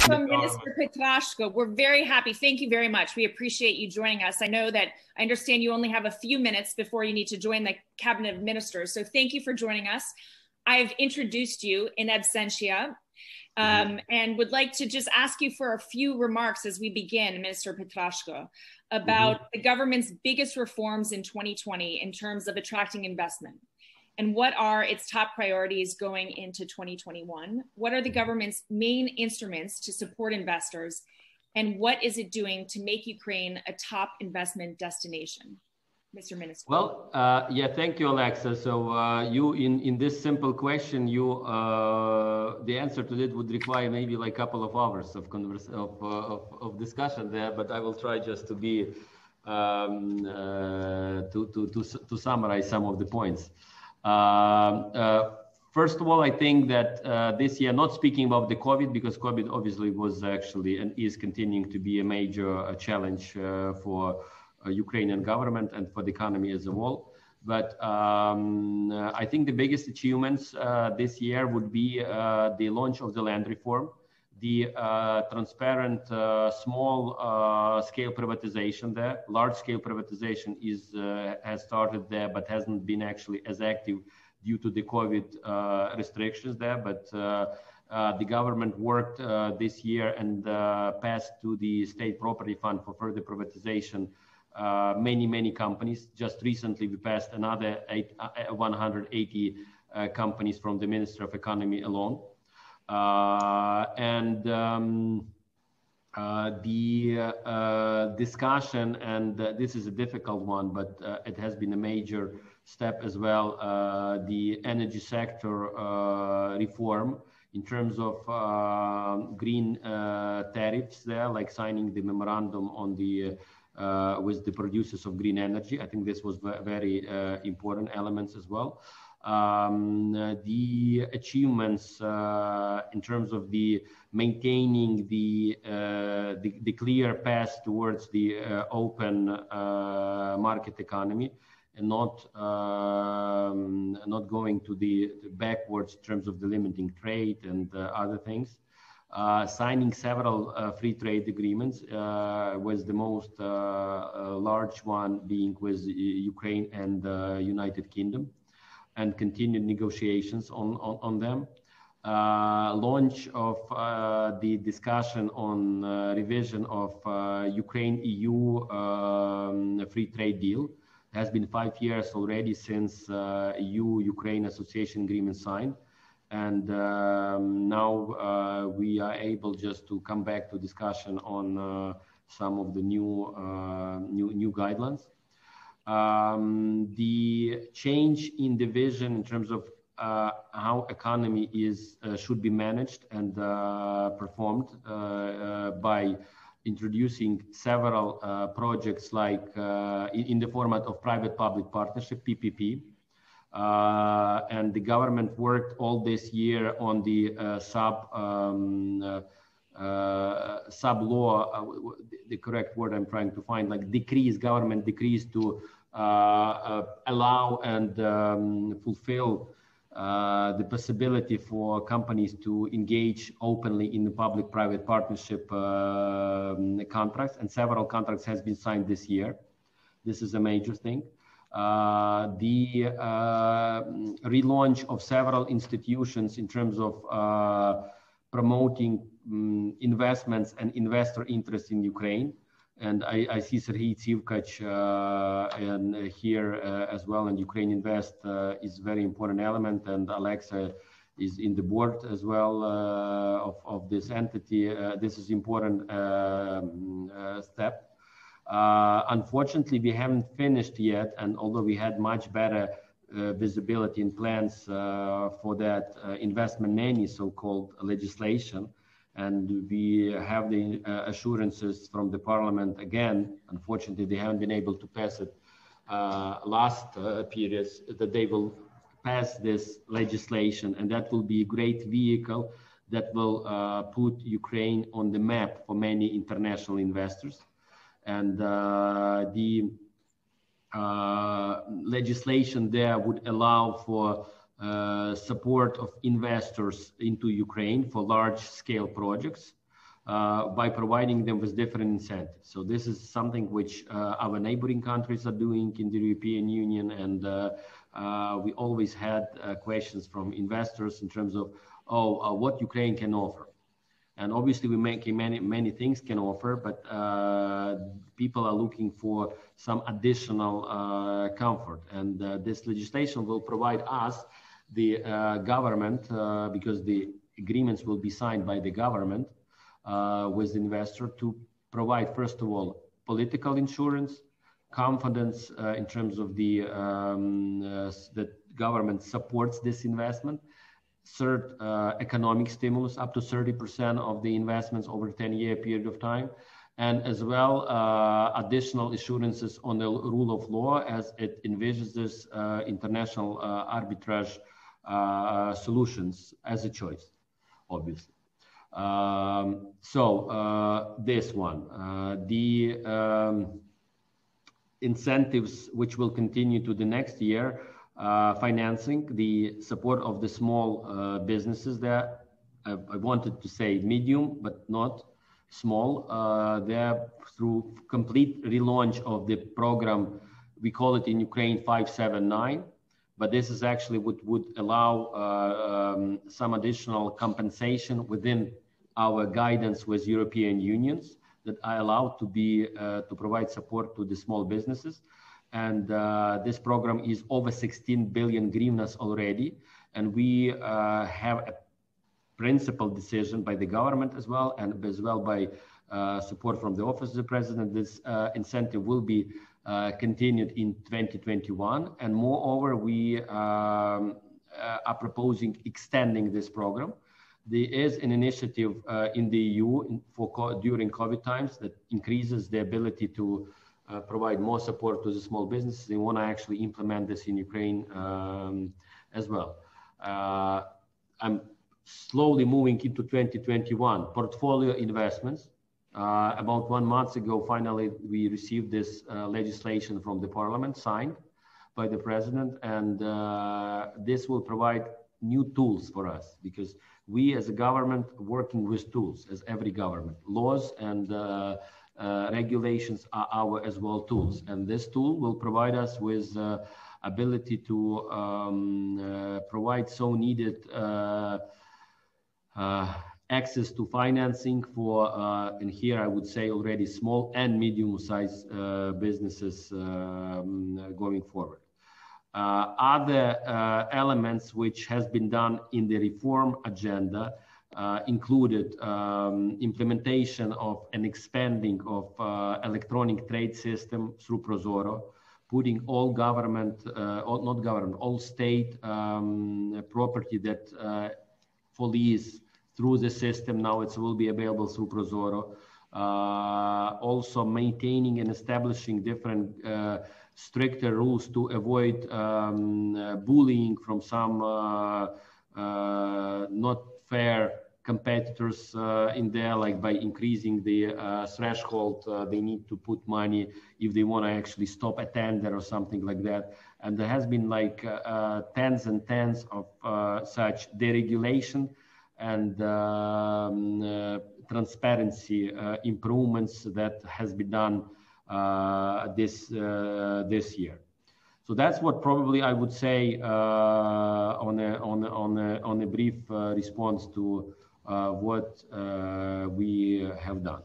Minister Petrashko, we're very happy. Thank you very much. We appreciate you joining us. I understand you only have a few minutes before you need to join the cabinet of ministers. So thank you for joining us. I've introduced you in absentia and would like to just ask you for a few remarks as we begin, Minister Petrashko, about the government's biggest reforms in 2020 in terms of attracting investment. And what are its top priorities going into 2021? What are the government's main instruments to support investors? And what is it doing to make Ukraine a top investment destination? Mr. Minister. Well, thank you, Alexa. So you, in this simple question, the answer to it would require maybe like a couple of hours of discussion there, but I will try just to be, to summarize some of the points. First of all, I think that this year, not speaking about the COVID, because COVID obviously was actually and is continuing to be a major challenge for Ukrainian government and for the economy as a whole. But I think the biggest achievements this year would be the launch of the land reform, the transparent small-scale privatization there. Large-scale privatization has started there, but hasn't been actually as active due to the COVID restrictions there. But the government worked this year and passed to the State Property Fund for further privatization many companies. Just recently, we passed another 180 companies from the Minister of Economy alone. The discussion, and this is a difficult one, but it has been a major step as well, the energy sector reform in terms of green tariffs there, like signing the memorandum on the with the producers of green energy. I think this was very important elements as well. The achievements in terms of the maintaining the clear path towards the open market economy and not going to the backwards in terms of the limiting trade and other things. Signing several free trade agreements, was the most large one being with Ukraine and United Kingdom, and continued negotiations on them. Launch of the discussion on revision of Ukraine-EU free trade deal. It has been 5 years already since EU-Ukraine association agreement signed. And now we are able just to come back to discussion on some of the new guidelines. The change in the vision in terms of how economy should be managed and performed by introducing several projects like in the format of private-public partnership, PPP. And the government worked all this year on the sub-law, the correct word I'm trying to find, like government decrees to allow and fulfill the possibility for companies to engage openly in the public-private partnership contracts, and several contracts has been signed this year. This is a major thing. The relaunch of several institutions in terms of promoting investments and investor interest in Ukraine. And I see Serhiy Tsivkach here as well, and Ukraine Invest is a very important element, and Alexa is in the board as well of this entity. This is important step. Unfortunately, we haven't finished yet, and although we had much better visibility and plans for that investment nanny, so-called legislation, and we have the assurances from the parliament again. Unfortunately, they haven't been able to pass it last periods, that they will pass this legislation, and that will be a great vehicle that will put Ukraine on the map for many international investors. And the legislation there would allow for support of investors into Ukraine for large-scale projects. by providing them with different incentives. So this is something which our neighboring countries are doing in the European Union, and we always had questions from investors in terms of, what Ukraine can offer. And obviously we make many things can offer, but people are looking for some additional comfort. And this legislation will provide us, the government, because the agreements will be signed by the government with the investor, to provide, first of all, political insurance, confidence in terms of the that government supports this investment. Third, economic stimulus up to 30% of the investments over a 10-year period of time, and as well additional assurances on the rule of law as it envisages international arbitrage solutions as a choice, obviously. This one, the incentives which will continue to the next year, financing, the support of the small businesses there. I wanted to say medium, but not small. There, through complete relaunch of the program, we call it in Ukraine 579, but this is actually what would allow some additional compensation within our guidance with European unions that are allowed to be to provide support to the small businesses. And this program is over 16 billion hryvnias already. And we have a principal decision by the government as well, and as well by support from the Office of the President. This incentive will be continued in 2021. And moreover, we are proposing extending this program. There is an initiative in the EU during COVID times that increases the ability to provide more support to the small businesses. They want to actually implement this in Ukraine as well. I'm slowly moving into 2021. Portfolio investments. About 1 month ago, finally, we received this legislation from the parliament, signed by the president, and this will provide new tools for us, because we as a government working with tools, as every government, laws and regulations are our as well tools, and this tool will provide us with ability to provide so needed access to financing for and here I would say already small and medium-sized businesses going forward. Other elements which has been done in the reform agenda included implementation of an expanding of electronic trade system through ProZorro, putting all government, all state property that for lease through the system. Now it will be available through ProZorro. Also maintaining and establishing different stricter rules to avoid bullying from some not fair competitors in there, like by increasing the threshold, they need to put money if they want to actually stop a tender or something like that. And there has been like tens and tens of such deregulation and transparency improvements that has been done this year. So that's what probably I would say on a brief response to what we have done.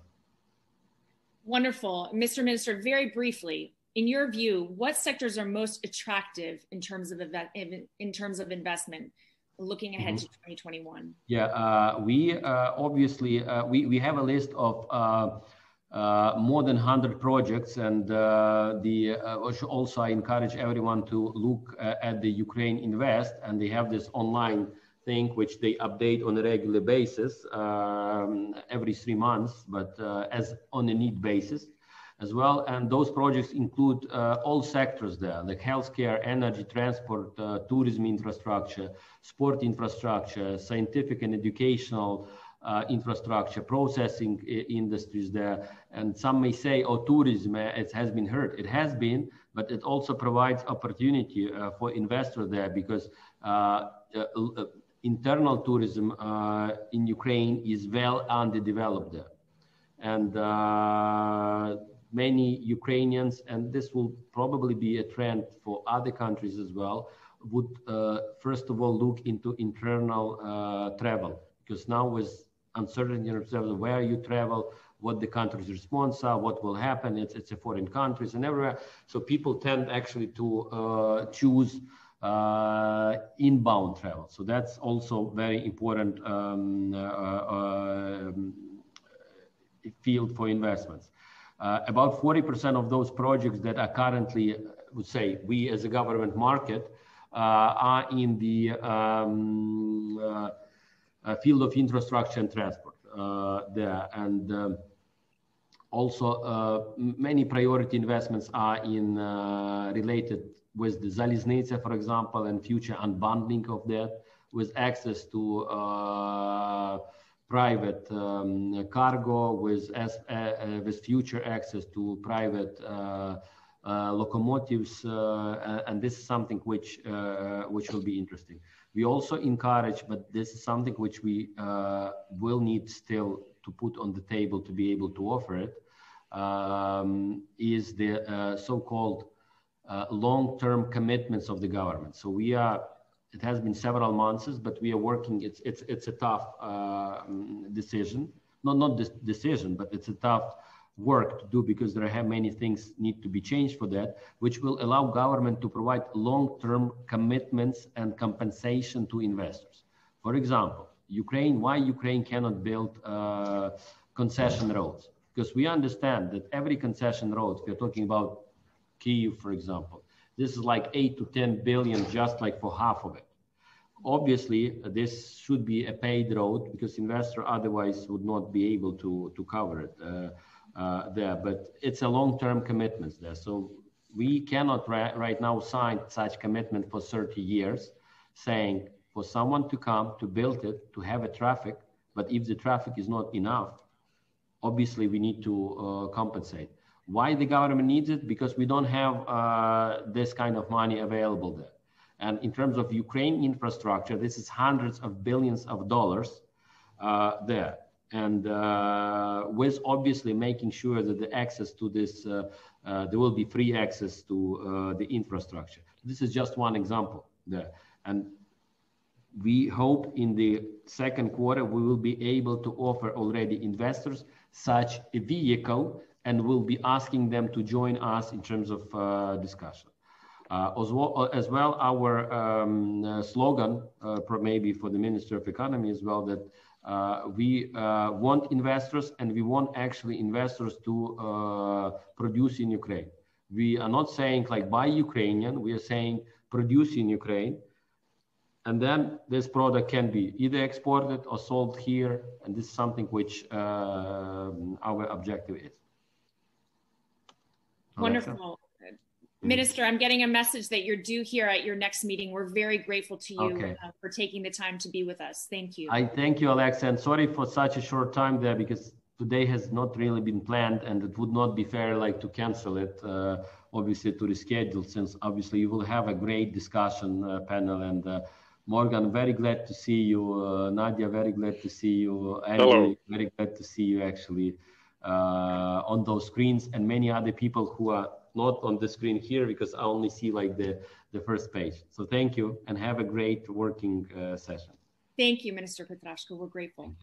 Wonderful. Mr. Minister, very briefly, in your view, what sectors are most attractive in terms of investment looking ahead to 2021? Yeah, we obviously we have a list of more than 100 projects, and also I encourage everyone to look at the Ukraine Invest, and they have this online thing which they update on a regular basis every 3 months, but as on a need basis as well. And those projects include all sectors there, like healthcare, energy, transport, tourism infrastructure, sport infrastructure, scientific and educational infrastructure, processing industries there. And some may say, oh, tourism, it has been hurt. It has been, but it also provides opportunity for investors there, because internal tourism in Ukraine is well underdeveloped there. And many Ukrainians, and this will probably be a trend for other countries as well, would first of all look into internal travel, because now with uncertainty in terms of where you travel, what the country's response are, what will happen, it's a foreign countries and everywhere. So people tend actually to choose inbound travel. So that's also very important field for investments. About 40% of those projects that are currently, would say, we as a government market, are in the field of infrastructure and transport there. And also many priority investments are in related with the Zaliznytsia, for example, and future unbundling of that, with access to private cargo, with future access to private locomotives, and this is something which will be interesting. We also encourage, but this is something which we will need still to put on the table to be able to offer it, is the so-called long-term commitments of the government. So we are, it has been several months, but we are working, it's a tough decision, not this decision, but it's a tough work to do, because there are many things need to be changed for that, which will allow government to provide long-term commitments and compensation to investors. For example, why Ukraine cannot build concession roads? Because we understand that every concession road, we're talking about Kyiv, for example, this is like 8 to 10 billion just like for half of it. Obviously, this should be a paid road, because investor otherwise would not be able to cover it there. But it's a long-term commitment there. So we cannot right now sign such commitment for 30 years, saying for someone to come to build it, to have a traffic, but if the traffic is not enough, obviously we need to compensate. Why the government needs it? Because we don't have this kind of money available there. And in terms of Ukraine infrastructure, this is hundreds of billions of dollars there. And with obviously making sure that the access to this, there will be free access to the infrastructure. This is just one example there. And we hope in the second quarter, we will be able to offer already investors such a vehicle, and we'll be asking them to join us in terms of discussion. As well, our slogan, maybe for the Minister of Economy as well, that we want investors, and we want actually investors to produce in Ukraine. We are not saying like buy Ukrainian, we are saying produce in Ukraine. And then this product can be either exported or sold here. And this is something which our objective is. Wonderful. Minister, I'm getting a message that you're due here at your next meeting. We're very grateful to you for taking the time to be with us. Thank you. I thank you, Alexa, and sorry for such a short time there, because today has not really been planned, and it would not be fair like to cancel it, obviously to reschedule, since obviously you will have a great discussion panel. And Morgan, very glad to see you. Nadia, very glad to see you. Andy, hello. Very glad to see you actually on those screens, and many other people who are not on the screen here, because I only see like the first page. So thank you, and have a great working session. Thank you, Minister Petrashko. We're grateful.